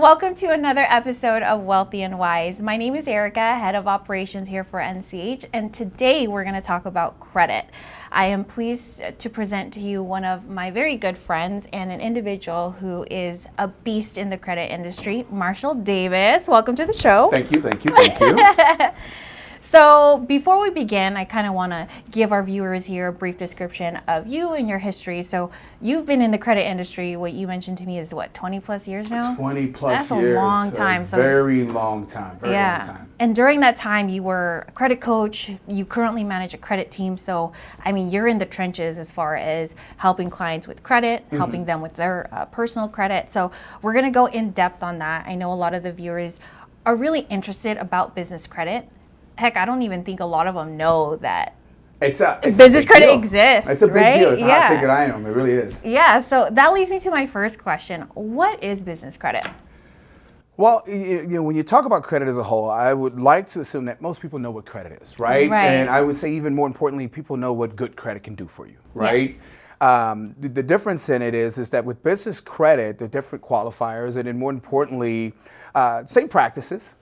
and welcome to another episode of Wealthy and Wise. My name is Erika, head of operations here for NCH, and today we're going to talk about credit. I am pleased to present to you one of my very good friends and an individual who is a beast in the credit industry, Marshall Davis. Welcome to the show. Thank you. So before we begin, I kind of want to give our viewers here a brief description of you and your history. So you've been in the credit industry, what you mentioned to me is what, 20 plus years now? 20 plus That's years. That's a long time. Very long time. Very long time. And during that time, you were a credit coach. You currently manage a credit team. So, I mean, you're in the trenches as far as helping clients with credit, helping them with their personal credit. So we're going to go in depth on that. I know a lot of the viewers are really interested about business credit. Heck, I don't even think a lot of them know that business credit exists. It's a big deal. It's a hot ticket item. It really is. Yeah, so that leads me to my first question. What is business credit? Well, when you talk about credit as a whole, I would like to assume that most people know what credit is, right? And I would say even more importantly, people know what good credit can do for you, right? Yes. The difference in it is that with business credit, there are different qualifiers, and then more importantly, same practices,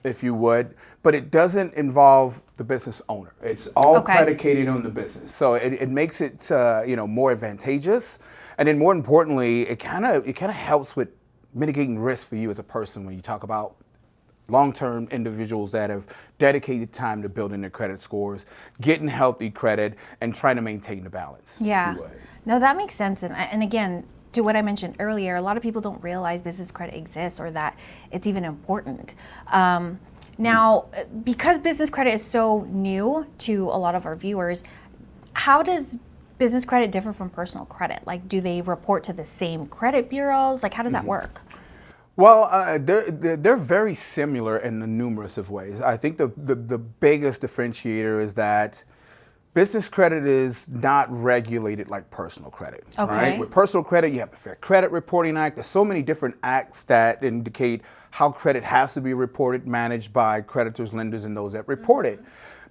if you would, but it doesn't involve the business owner. It's all predicated on the business. So it makes it more advantageous. And then more importantly, it kind of helps with mitigating risk for you as a person when you talk about long-term individuals that have dedicated time to building their credit scores, getting healthy credit, and trying to maintain the balance. Yeah. No, that makes sense. And again, to what I mentioned earlier, a lot of people don't realize business credit exists or that it's even important. Now, because business credit is so new to a lot of our viewers, how does business credit differ from personal credit? Like, do they report to the same credit bureaus? Like, how does that work? Well, they're very similar in numerous of ways. I think the biggest differentiator is that business credit is not regulated like personal credit. Right? With personal credit, you have the Fair Credit Reporting Act. There's so many different acts that indicate how credit has to be reported, managed by creditors, lenders, and those that report it.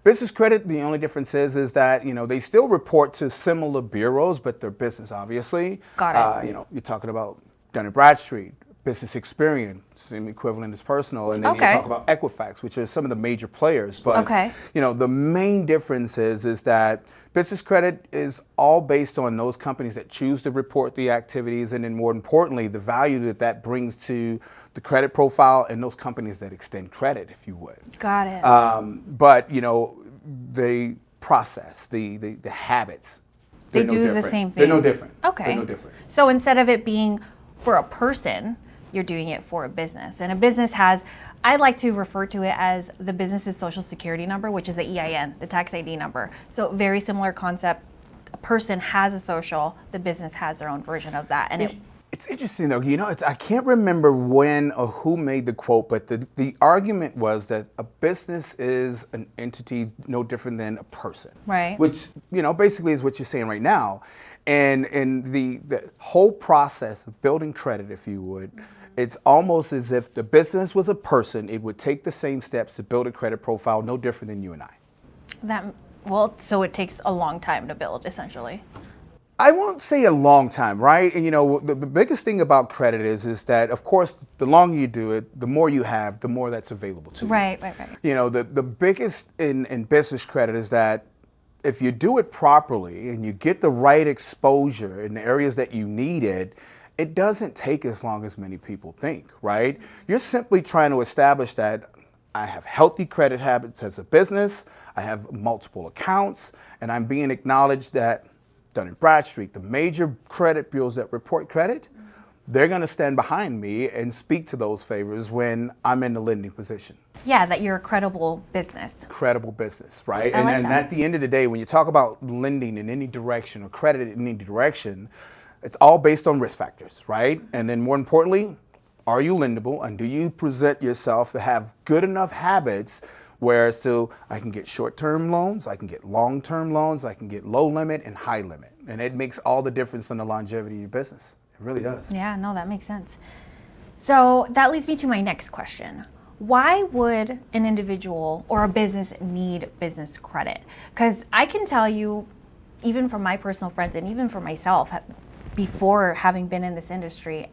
Business credit, the only difference is that they still report to similar bureaus, but they're business, obviously. Got it. You're talking about Dun & Bradstreet, Business Experience, same equivalent as personal, and then you talk about Equifax, which are some of the major players. But the main difference is that business credit is all based on those companies that choose to report the activities, and then more importantly, the value that brings to the credit profile and those companies that extend credit, if you would. Got it. But the process, the habits, they do the same thing. They're no different. Okay. They're no different. So instead of it being for a person, you're doing it for a business. And a business has, I like to refer to it as the business's social security number, which is the EIN, the tax ID number. So very similar concept. A person has a social, the business has their own version of that. And it's interesting though, I can't remember when or who made the quote, but the argument was that a business is an entity no different than a person. Right. Which, basically is what you're saying right now. And the whole process of building credit, if you would, it's almost as if the business was a person. It would take the same steps to build a credit profile, no different than you and I. So it takes a long time to build, essentially. I won't say a long time, right? And the biggest thing about credit is that, of course, the longer you do it, the more you have, the more that's available to you. Right. The biggest in business credit is that if you do it properly and you get the right exposure in the areas that you need it, it doesn't take as long as many people think, right? You're simply trying to establish that I have healthy credit habits as a business, I have multiple accounts, and I'm being acknowledged that Dun & Bradstreet, the major credit bureaus that report credit, they're going to stand behind me and speak to those favors when I'm in the lending position. Yeah, that you're a credible business. Credible business, right? And at the end of the day, when you talk about lending in any direction or credit in any direction, it's all based on risk factors, right? And then more importantly, are you lendable, and do you present yourself to have good enough habits where I can get short-term loans, I can get long-term loans, I can get low limit and high limit. And it makes all the difference in the longevity of your business. It really does. Yeah, no, that makes sense. So that leads me to my next question. Why would an individual or a business need business credit? Because I can tell you, even from my personal friends and even for myself, before having been in this industry,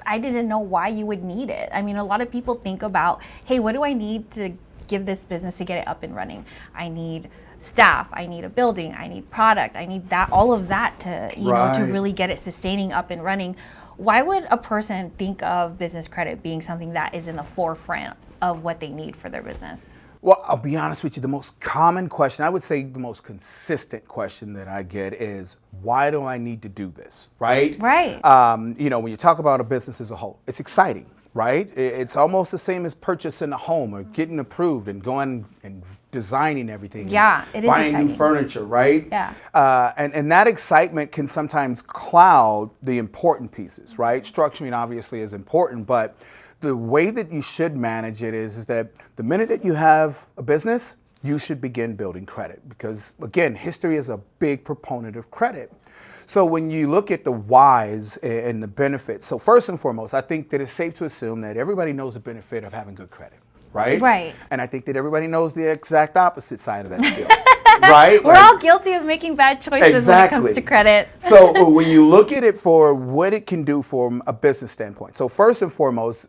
I didn't know why you would need it. I mean, a lot of people think about, hey, what do I need to give this business to get it up and running? I need staff, I need a building, I need product, I need that, all of that to, you know, to really get it sustaining up and running. Why would a person think of business credit being something that is in the forefront of what they need for their business? Well, I'll be honest with you, the most common question, I would say the most consistent question that I get is, why do I need to do this, right? Right. You know, when you talk about a business as a whole, it's exciting, right? It's almost the same as purchasing a home or getting approved and going and designing everything. Yeah, it is buying exciting. new furniture, right? Yeah. And that excitement can sometimes cloud the important pieces, right? Structuring obviously is important, but the way that you should manage it is that the minute that you have a business, you should begin building credit because, again, history is a big proponent of credit. So when you look at the whys and the benefits, so first and foremost, I think that it's safe to assume that everybody knows the benefit of having good credit, right? Right. And I think that everybody knows the exact opposite side of that deal, right? We're all guilty of making bad choices when it comes to credit. So when you look at it for what it can do from a business standpoint, so first and foremost,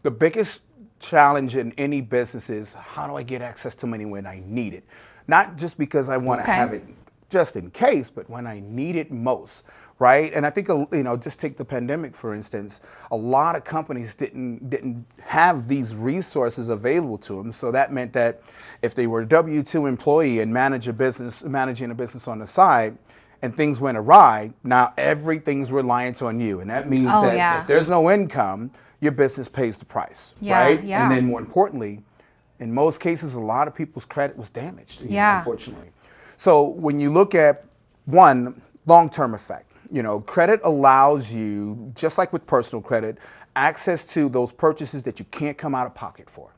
the biggest challenge in any business is how do I get access to money when I need it? Not just because I want to have it just in case, but when I need it most, right? And I think, you know, just take the pandemic, for instance, a lot of companies didn't have these resources available to them. So that meant that if they were a W-2 employee and managing a business on the side, and things went awry, now everything's reliant on you. And that means if there's no income, your business pays the price, right? Yeah. And then more importantly, in most cases, a lot of people's credit was damaged, unfortunately. So when you look at one, long-term effect, you know, credit allows you, just like with personal credit, access to those purchases that you can't come out of pocket for,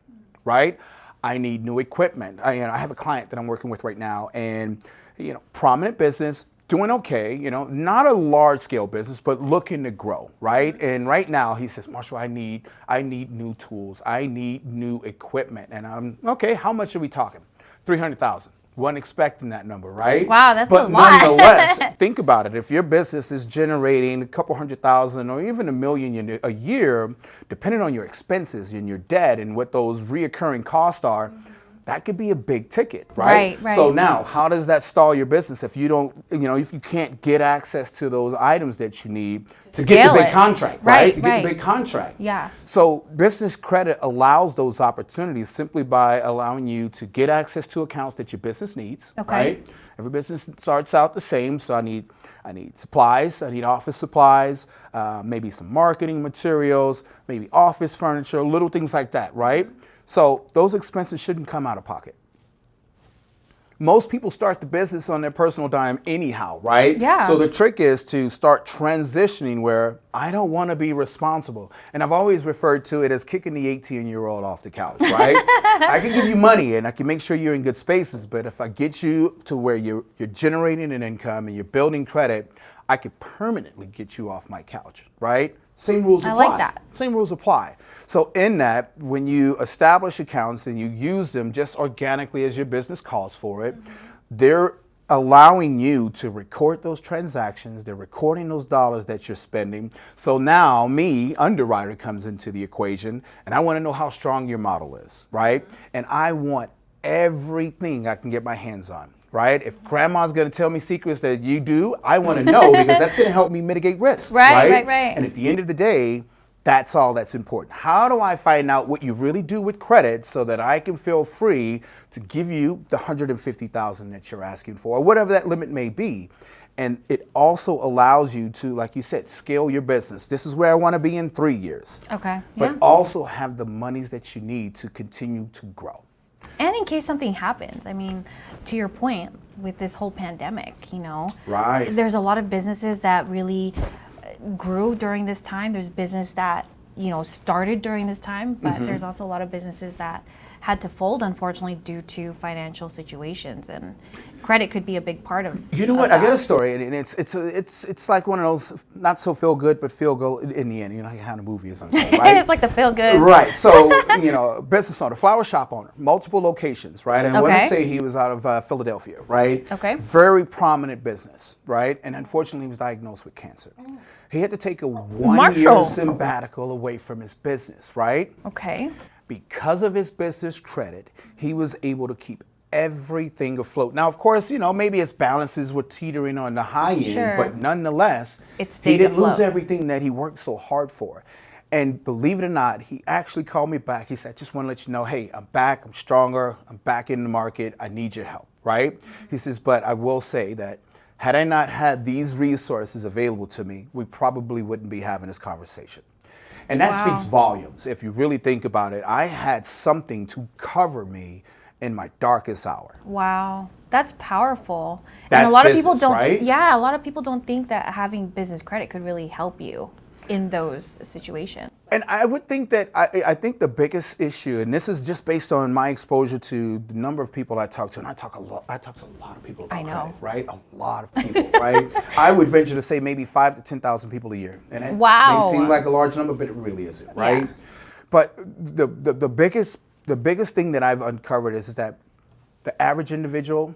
right? I need new equipment. I have a client that I'm working with right now and, you know, prominent business, doing okay, you know, not a large scale business, but looking to grow, right? And right now he says, Marshall, I need new tools. I need new equipment. And I'm, okay, how much are we talking? 300,000. Wasn't expecting that number, right? Wow, that's a lot. But nonetheless, think about it. If your business is generating a couple $100,000 or even $1 million a year, depending on your expenses and your debt and what those reoccurring costs are, that could be a big ticket, right? Right. So now, how does that stall your business if you don't, you know, if you can't get access to those items that you need to get the big contract, right? To get the big contract. Yeah. So business credit allows those opportunities simply by allowing you to get access to accounts that your business needs, right? Every business starts out the same, so I need supplies, I need office supplies, maybe some marketing materials, maybe office furniture, little things like that, right? So those expenses shouldn't come out of pocket. Most people start the business on their personal dime anyhow, right? Yeah. So the trick is to start transitioning where I don't want to be responsible. And I've always referred to it as kicking the 18-year-old off the couch, right? I can give you money and I can make sure you're in good spaces, but if I get you to where you're generating an income and you're building credit, I could permanently get you off my couch, right? Same rules apply. I like that. Same rules apply. So in that, when you establish accounts and you use them just organically as your business calls for it, they're allowing you to record those transactions. They're recording those dollars that you're spending. So now me, underwriter, comes into the equation and I want to know how strong your model is, right? And I want everything I can get my hands on. Right? If grandma's going to tell me secrets that you do, I want to know because that's going to help me mitigate risk. Right. And at the end of the day, that's all that's important. How do I find out what you really do with credit so that I can feel free to give you the $150,000 that you're asking for, or whatever that limit may be? And it also allows you to, like you said, scale your business. This is where I want to be in 3 years. Okay. But also have the monies that you need to continue to grow. And in case something happens, I mean, to your point with this whole pandemic, you know, there's a lot of businesses that really grew during this time. There's business that, you know, started during this time, but there's also a lot of businesses that had to fold, unfortunately, due to financial situations. And credit could be a big part of. You know what? I got a story, and it's like one of those not so feel good, but feel good in the end. You know how the movie is unfold, right? It's like the feel good. Right. So business owner, flower shop owner, multiple locations, right? And what I say, he was out of Philadelphia, right? Okay. Very prominent business, right? And unfortunately, he was diagnosed with cancer. He had to take a 1-year sabbatical away from his business, right? Okay. Because of his business credit, he was able to keep everything afloat. Now, of course, maybe his balances were teetering on the high end, but nonetheless, he didn't lose everything that he worked so hard for. And believe it or not, he actually called me back. He said, I just want to let you know, hey, I'm back, I'm stronger, I'm back in the market, I need your help, right? He says, but I will say that had I not had these resources available to me, we probably wouldn't be having this conversation. And that speaks volumes. If you really think about it, I had something to cover me in my darkest hour. Wow, that's powerful. That's and a lot business, of people don't. right? Yeah, a lot of people don't think that having business credit could really help you in those situations. And I would think that I think the biggest issue, and this is just based on my exposure to the number of people I talk to, and I talk to a lot of people about credit, right? A lot of people, right? I would venture to say maybe 5,000 to 10,000 people a year, and it may seem like a large number, but it really isn't, right? Yeah. But the biggest thing that I've uncovered is that the average individual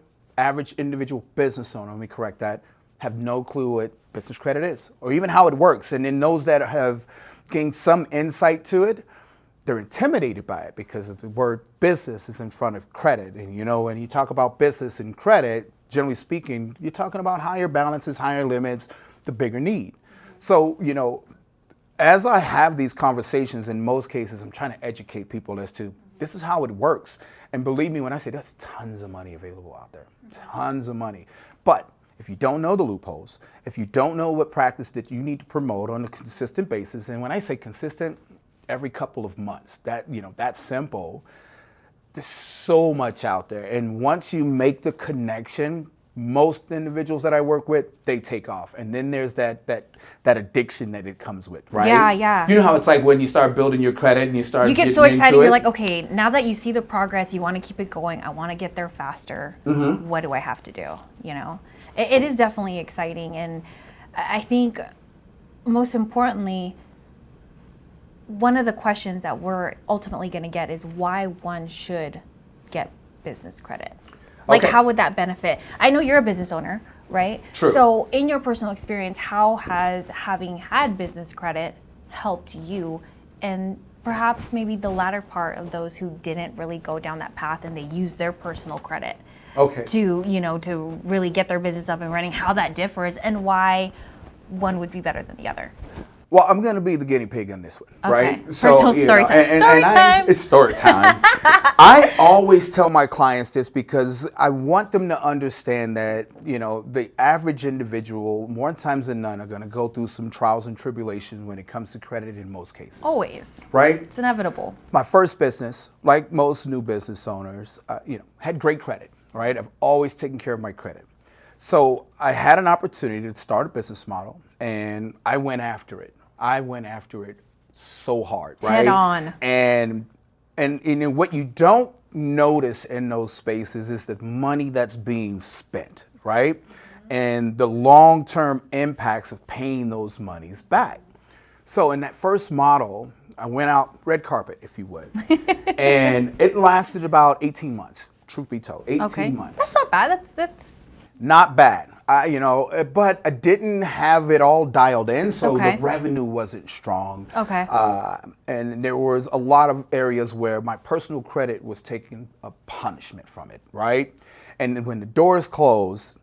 business owner, let me correct that, have no clue what business credit is or even how it works. And then those that have gained some insight to it, they're intimidated by it because of the word business is in front of credit. And when you talk about business and credit, generally speaking, you're talking about higher balances, higher limits, the bigger need. So, as I have these conversations, in most cases, I'm trying to educate people as to this is how it works. And believe me when I say there's tons of money available out there, tons of money. But if you don't know the loopholes, if you don't know what practice that you need to promote on a consistent basis, and when I say consistent, every couple of months, that's simple. There's so much out there. And once you make the connection, most individuals that I work with, they take off. And then there's that addiction that it comes with, right? Yeah. You know how it's like when you start building your credit and you get so excited, you're like, okay, now that you see the progress, you want to keep it going. I want to get there faster. Mm-hmm. What do I have to do? It is definitely exciting. And I think most importantly, one of the questions that we're ultimately going to get is why one should get business credit. Like, how would that benefit? I know you're a business owner, right? True. So in your personal experience, how has having had business credit helped you? And perhaps maybe the latter part of those who didn't really go down that path and they used their personal credit to really get their business up and running, how that differs and why one would be better than the other. Well, I'm going to be the guinea pig on this one, right? Personal story time. It's story time. I always tell my clients this because I want them to understand that, the average individual, more times than none, are going to go through some trials and tribulations when it comes to credit in most cases. Always. Right? It's inevitable. My first business, like most new business owners, had great credit, right? I've always taken care of my credit. So I had an opportunity to start a business model, and I went after it. I went after it so hard, right? Head on. And what you don't notice in those spaces is the money that's being spent, right? And the long-term impacts of paying those monies back. So in that first model, I went out red carpet, if you would, and it lasted about 18 months, truth be told, 18 months. That's not bad. That's not bad. But I didn't have it all dialed in, so the revenue wasn't strong. Okay. And there was a lot of areas where my personal credit was taking a punishment from it, right? And when the doors closed,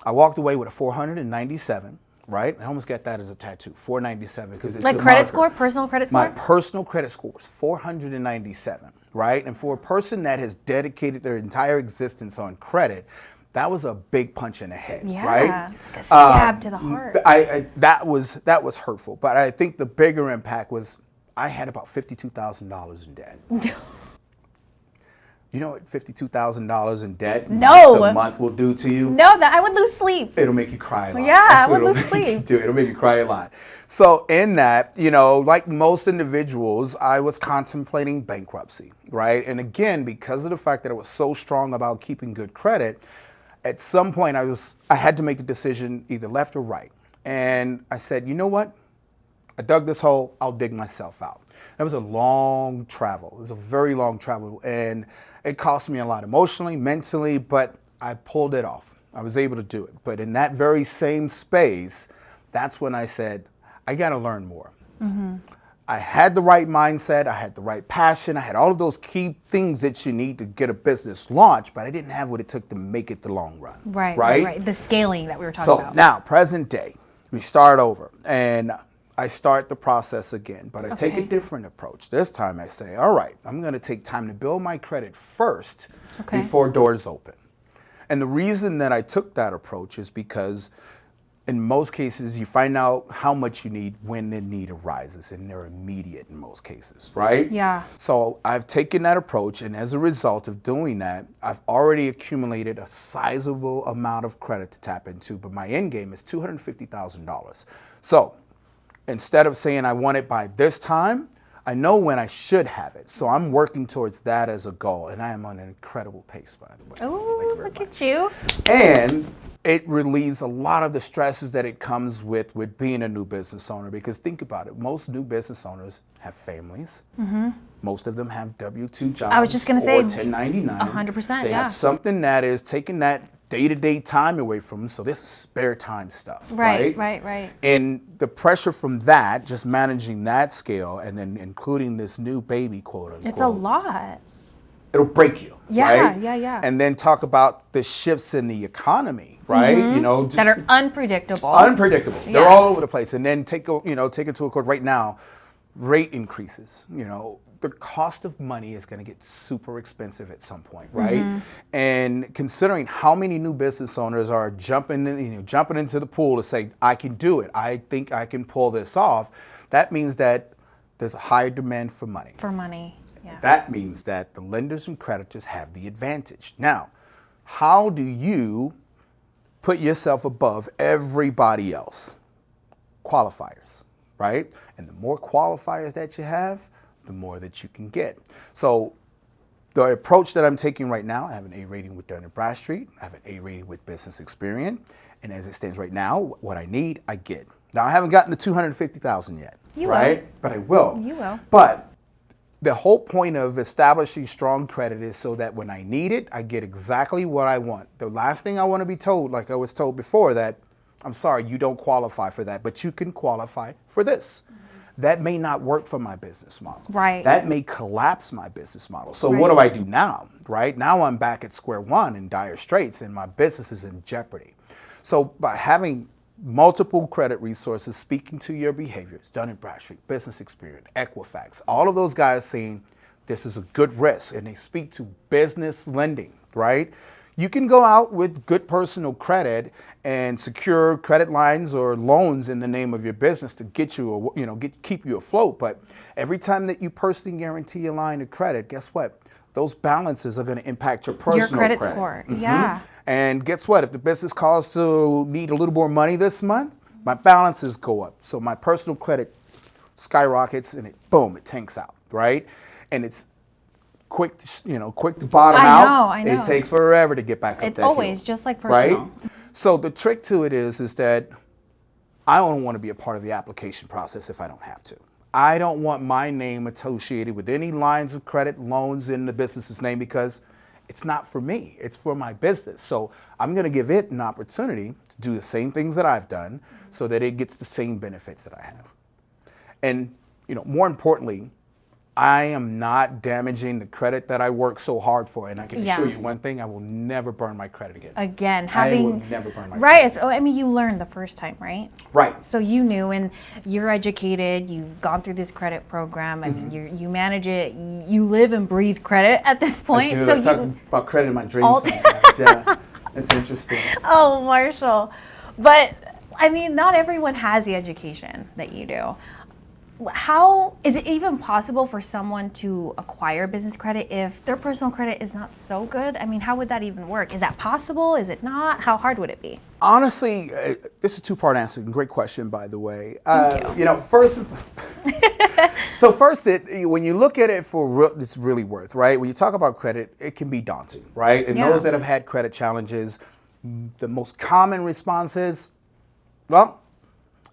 I walked away with a 497, right? I almost got that as a tattoo, 497, because it's like credit score, personal credit score? My personal credit score was 497, right? And for a person that has dedicated their entire existence on credit, that was a big punch in the head, right? Yeah, it's like a stab to the heart. That was hurtful. But I think the bigger impact was I had about $52,000 in debt. You know what $52,000 in debt a month will do to you? No, that I would lose sleep. It'll make you cry a lot. Yeah, I would lose sleep. It'll make you cry a lot. So in that, like most individuals, I was contemplating bankruptcy, right? And again, because of the fact that I was so strong about keeping good credit, At some point, I had to make a decision, either left or right. And I said, you know what? I dug this hole, I'll dig myself out. It was a long travel. It was a very long travel. And it cost me a lot emotionally, mentally, but I pulled it off. I was able to do it. But in that very same space, that's when I said, I got to learn more. I had the right mindset, I had the right passion, I had all of those key things that you need to get a business launched, but I didn't have what it took to make it the long run. Right. The scaling that we were talking about. So now, present day, we start over and I start the process again, but I take a different approach. This time I say, all right, I'm going to take time to build my credit first before doors open. And the reason that I took that approach is because in most cases, you find out how much you need when the need arises, and they're immediate in most cases, right? Yeah. So I've taken that approach, and as a result of doing that, I've already accumulated a sizable amount of credit to tap into, but my end game is $250,000. So instead of saying I want it by this time, I know when I should have it. So I'm working towards that as a goal, and I am on an incredible pace, by the way. Oh, look at you. And it relieves a lot of the stresses that it comes with being a new business owner, because think about it, most new business owners have families. Most of them have W-2 jobs. I was just going to say, or 1099. 100%, They have something that is taking that day-to-day time away from them, so this is spare time stuff. Right. And the pressure from that, just managing that scale, and then including this new baby, quote unquote. It's a lot. It'll break you. Yeah. And then talk about the shifts in the economy, right? You know, just that are unpredictable. They're all over the place. And then take into account right now, rate increases. You know, the cost of money is going to get super expensive at some point, right? And considering how many new business owners are jumping into the pool to say, I can do it, I think I can pull this off, that means that there's a higher demand for money. Yeah. That means that the lenders and creditors have the advantage. Now, how do you put yourself above everybody else? Qualifiers, right? And the more qualifiers that you have, the more that you can get. So the approach that I'm taking right now, I have an A rating with Dun & Bradstreet, I have an A rating with Business Experience, and as it stands right now, what I need, I get. Now, I haven't gotten to $250,000 yet, right? But I will. You will. But the whole point of establishing strong credit is so that when I need it, I get exactly what I want. The last thing I want to be told, like I was told before, that I'm sorry, you don't qualify for that, but you can qualify for this. That may not work for my business model. Right. That may collapse my business model. So what do I do now, right? Now I'm back at square one in dire straits, and my business is in jeopardy. So by having multiple credit resources speaking to your behaviors, Dun & Bradstreet, Business Experience, Equifax, all of those guys saying this is a good risk, and they speak to business lending, right? You can go out with good personal credit and secure credit lines or loans in the name of your business to get you, keep you afloat. But every time that you personally guarantee a line of credit, guess what? Those balances are going to impact your personal credit score. Yeah. And guess what? If the business calls to need a little more money this month, my balances go up. So my personal credit skyrockets, and it tanks out, right? And it's quick to bottom out. I know. It takes forever to get back up that hill. It's always just like personal. Right? So the trick to it is that I don't want to be a part of the application process if I don't have to. I don't want my name associated with any lines of credit, loans in the business's name, because it's not for me, it's for my business. So I'm going to give it an opportunity to do the same things that I've done so that it gets the same benefits that I have. And, more importantly, I am not damaging the credit that I work so hard for. And I can assure you one thing, I will never burn my credit again. I will never burn my credit. Right. So, you learned the first time, right? Right. So you knew, and you're educated, you've gone through this credit program, you manage it, you live and breathe credit at this point. I do. So I talk about credit in my dreams sometimes. Yeah, it's interesting. Oh, Marshall. But, not everyone has the education that you do. How is it even possible for someone to acquire business credit if their personal credit is not so good? How would that even work? Is that possible? Is it not? How hard would it be? Honestly, this is a two-part answer. Great question, by the way. Thank you. First, when you look at it for real, it's really worth, right? When you talk about credit, it can be daunting, right? And those that have had credit challenges, the most common response is, well,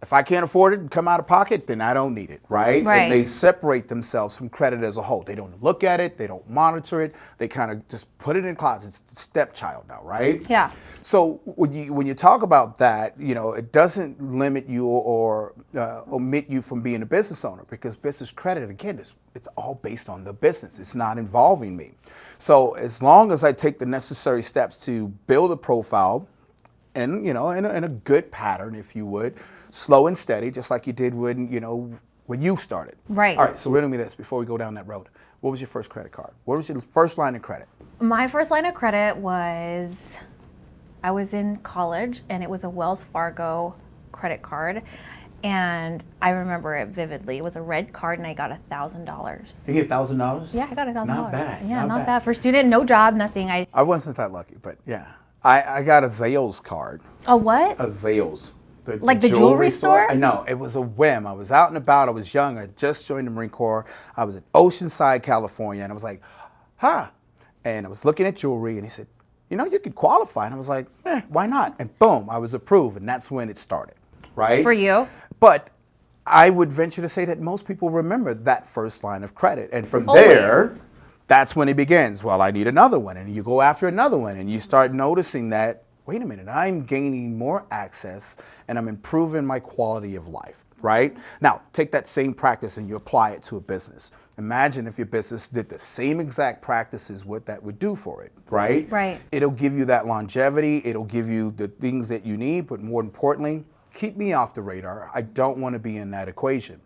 if I can't afford it and come out of pocket, then I don't need it, right? Right. And they separate themselves from credit as a whole. They don't look at it. They don't monitor it. They kind of just put it in closets. It's the stepchild now, right? Yeah. So when you talk about that, it doesn't limit you or omit you from being a business owner, because business credit, again, it's all based on the business. It's not involving me. So as long as I take the necessary steps to build a profile, and in a good pattern, if you would, slow and steady, just like you did when you started. Right. All right. So riddle me this before we go down that road. What was your first credit card? What was your first line of credit? My first line of credit was, I was in college, and it was a Wells Fargo credit card. And I remember it vividly. It was a red card, and I got $1,000. You get $1,000? Yeah, I got $1,000. Not bad. Yeah, not bad. For student, no job, nothing. I wasn't that lucky, but yeah. I got a Zales card. A what? A Zales. Like the jewelry store? No, it was a whim. I was out and about. I was young. I just joined the Marine Corps. I was in Oceanside, California, and I was like, huh. And I was looking at jewelry, and he said, you could qualify. And I was like, why not? And boom, I was approved, and that's when it started, right? For you? But I would venture to say that most people remember that first line of credit. And from Always. there, that's when it begins. Well, I need another one. And you go after another one, and you start noticing that, wait a minute, I'm gaining more access and I'm improving my quality of life, right? Now, take that same practice and you apply it to a business. Imagine if your business did the same exact practices, what that would do for it, right? Right. It'll give you that longevity. It'll give you the things that you need, but more importantly, keep me off the radar. I don't want to be in that equation.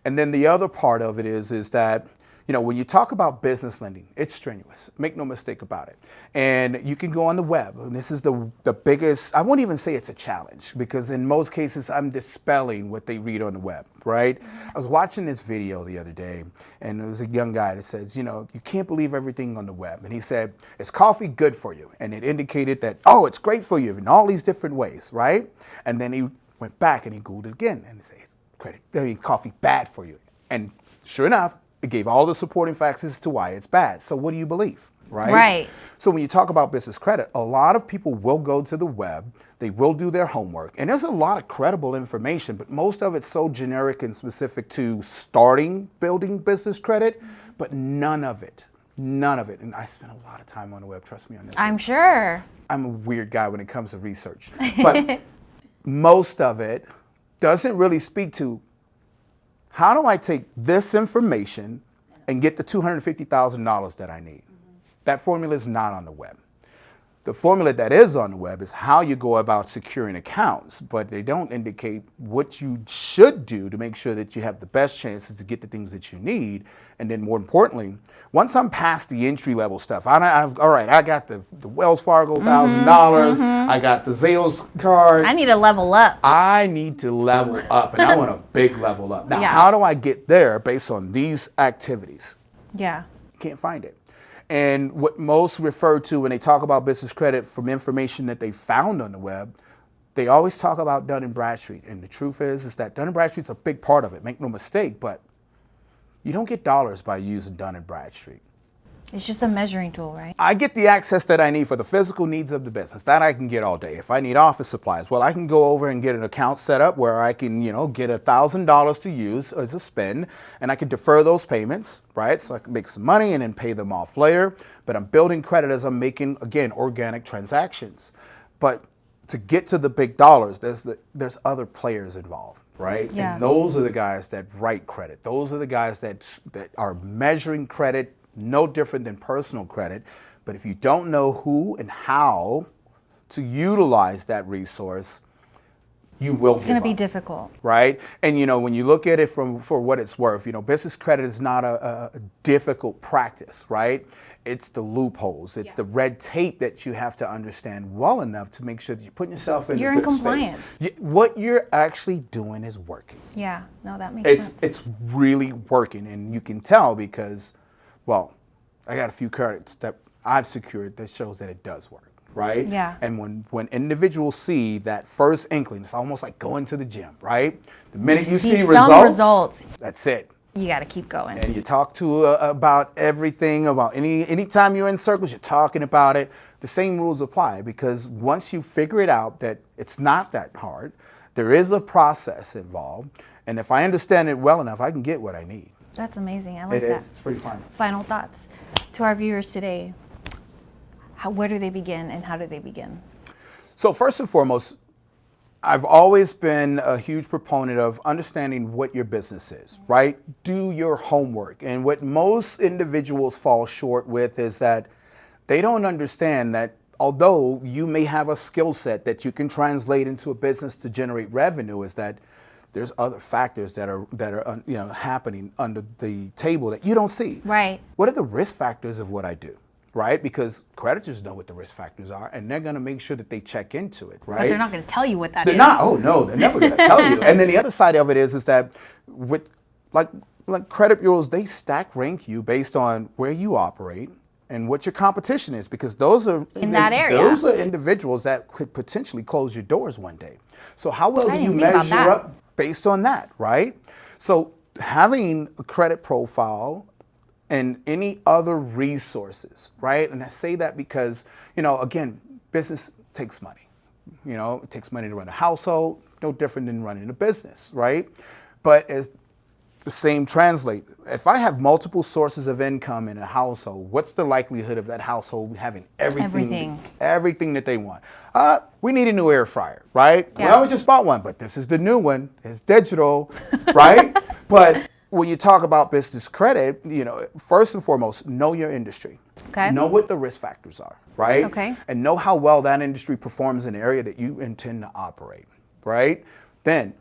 And then the other part of it is that, when you talk about business lending, it's strenuous. Make no mistake about it. And you can go on the web, and this is the biggest, I won't even say it's a challenge, because in most cases, I'm dispelling what they read on the web, right? I was watching this video the other day, and there was a young guy that says, you can't believe everything on the web. And he said, is coffee good for you? And it indicated that, oh, it's great for you in all these different ways, right? And then he went back and he Googled it again, and he said, coffee bad for you. And sure enough, it gave all the supporting facts as to why it's bad. So what do you believe, right? Right. So when you talk about business credit, a lot of people will go to the web, they will do their homework, and there's a lot of credible information, but most of it's so generic and specific to building business credit, but none of it, and I spent a lot of time on the web, trust me on this. I'm sure. I'm a weird guy when it comes to research, but most of it doesn't really speak to, how do I take this information and get the $250,000 that I need? That formula is not on the web. The formula that is on the web is how you go about securing accounts, but they don't indicate what you should do to make sure that you have the best chances to get the things that you need. And then more importantly, once I'm past the entry level stuff, all right, I got the Wells Fargo $1,000, I got the Zales card. I need to level up. I need to level up, and I want a big level up. Now, Yeah. How do I get there based on these activities? Yeah. Can't find it. And what most refer to when they talk about business credit from information that they found on the web, they always talk about Dun & Bradstreet. And the truth is that Dun & Bradstreet's a big part of it, make no mistake, but you don't get dollars by using Dun & Bradstreet. It's just a measuring tool, right? I get the access that I need for the physical needs of the business. That I can get all day. If I need office supplies, well, I can go over and get an account set up where I can, get $1,000 to use as a spend, and I can defer those payments, right? So I can make some money and then pay them off later. But I'm building credit as I'm making, again, organic transactions. But to get to the big dollars, there's other players involved, right? Yeah. And those are the guys that write credit. Those are the guys that are measuring credit, no different than personal credit. But if you don't know who and how to utilize that resource, you will. It's going to be difficult, right? And when you look at it for what it's worth, business credit is not a difficult practice, right? It's the loopholes, it's the red tape that you have to understand well enough to make sure that you're putting yourself in. You're a in good compliance. space. What you're actually doing is working. Yeah, no, that makes sense. It's really working, and you can tell because, well, I got a few credits that I've secured that shows that it does work, right? Yeah. And when individuals see that first inkling, it's almost like going to the gym, right? The minute you see results, that's it. You got to keep going. And you talk to about everything, about anytime you're in circles, you're talking about it. the same rules apply, because once you figure it out that it's not that hard, there is a process involved, and if I understand it well enough, I can get what I need. That's amazing. I like It that. is. It's pretty fun. Final thoughts to our viewers today. Where do they begin and how do they begin? So first and foremost, I've always been a huge proponent of understanding what your business is, right? Do your homework. And what most individuals fall short with is that they don't understand that although you may have a skill set that you can translate into a business to generate revenue, is that there's other factors that are happening under the table that you don't see. Right. What are the risk factors of what I do? Right? Because creditors know what the risk factors are, and they're going to make sure that they check into it, right? But they're not going to tell you what that They're is. not. Oh no, they're never going to tell you. And then the other side of it is that with like credit bureaus, they stack rank you based on where you operate and what your competition is, because those are in that area. Those are individuals that could potentially close your doors one day. So how well do you think about measure that. up based on that, right? So having a credit profile and any other resources, right? And I say that because, again, business takes money. It takes money to run a household, no different than running a business, right? But as the same translate, if I have multiple sources of income in a household, what's the likelihood of that household having everything that they want? We need a new air fryer, right? Yeah. Well, we just bought one, but this is the new one. It's digital, right? But when you talk about business credit, first and foremost, know your industry. Okay. Know what the risk factors are, right? Okay. And know how well that industry performs in the area that you intend to operate, right? Then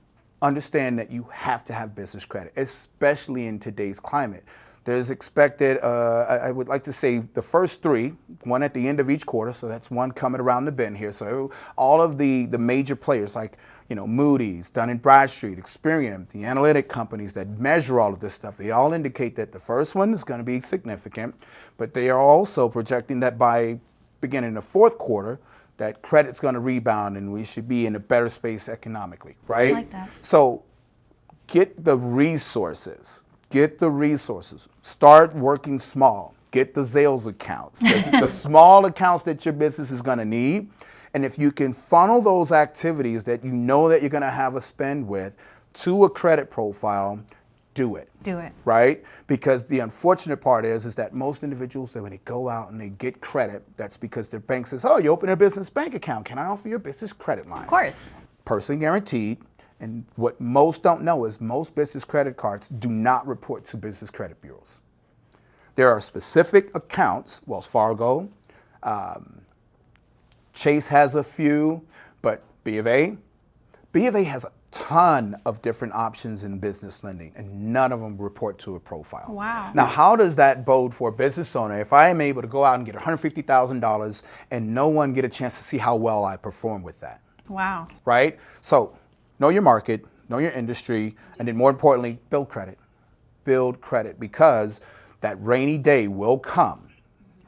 understand that you have to have business credit, especially in today's climate. There's expected, I would like to say the first three, one at the end of each quarter, so that's one coming around the bend here. So all of the major players like, Moody's, Dun & Bradstreet, Experian, the analytic companies that measure all of this stuff, they all indicate that the first one is going to be significant, but they are also projecting that by beginning the fourth quarter, that credit's going to rebound and we should be in a better space economically, right? I like that. So get the resources. Start working small. Get the sales accounts, the small accounts that your business is going to need. And if you can funnel those activities that you know that you're going to have a spend with to a credit profile, do it. Do it. Right? Because the unfortunate part is that most individuals, that when they go out and they get credit, that's because their bank says, oh, you open a business bank account. Can I offer you a business credit line? Of course. Personally guaranteed. And what most don't know is most business credit cards do not report to business credit bureaus. There are specific accounts, Wells Fargo, Chase has a few, but B of A has a ton of different options in business lending, and none of them report to a profile. Wow. Now, how does that bode for a business owner if I am able to go out and get $150,000 and no one get a chance to see how well I perform with that? Wow. Right? So know your market, know your industry, and then more importantly, build credit. Build credit, because that rainy day will come,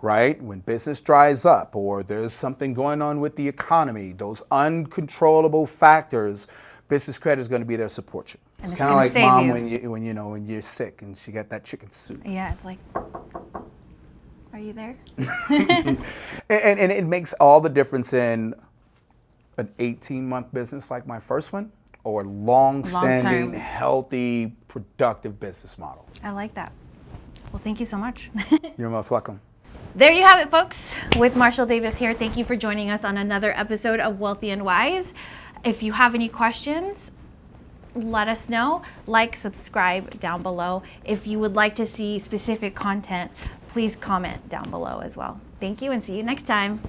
right? When business dries up or there's something going on with the economy, those uncontrollable factors, business credit is going to be there to support you. And It's it's kind of gonna like save mom you. when you're sick and she got that chicken soup. Yeah, it's like, are you there? And it makes all the difference in an 18-month business like my first one, or a long-standing, Long-term. healthy, productive business model. I like that. Well, thank you so much. You're most welcome. There you have it, folks. With Marshall Davis here. Thank you for joining us on another episode of Wealthy and Wise. If you have any questions, let us know. Like, subscribe down below. If you would like to see specific content, please comment down below as well. Thank you and see you next time.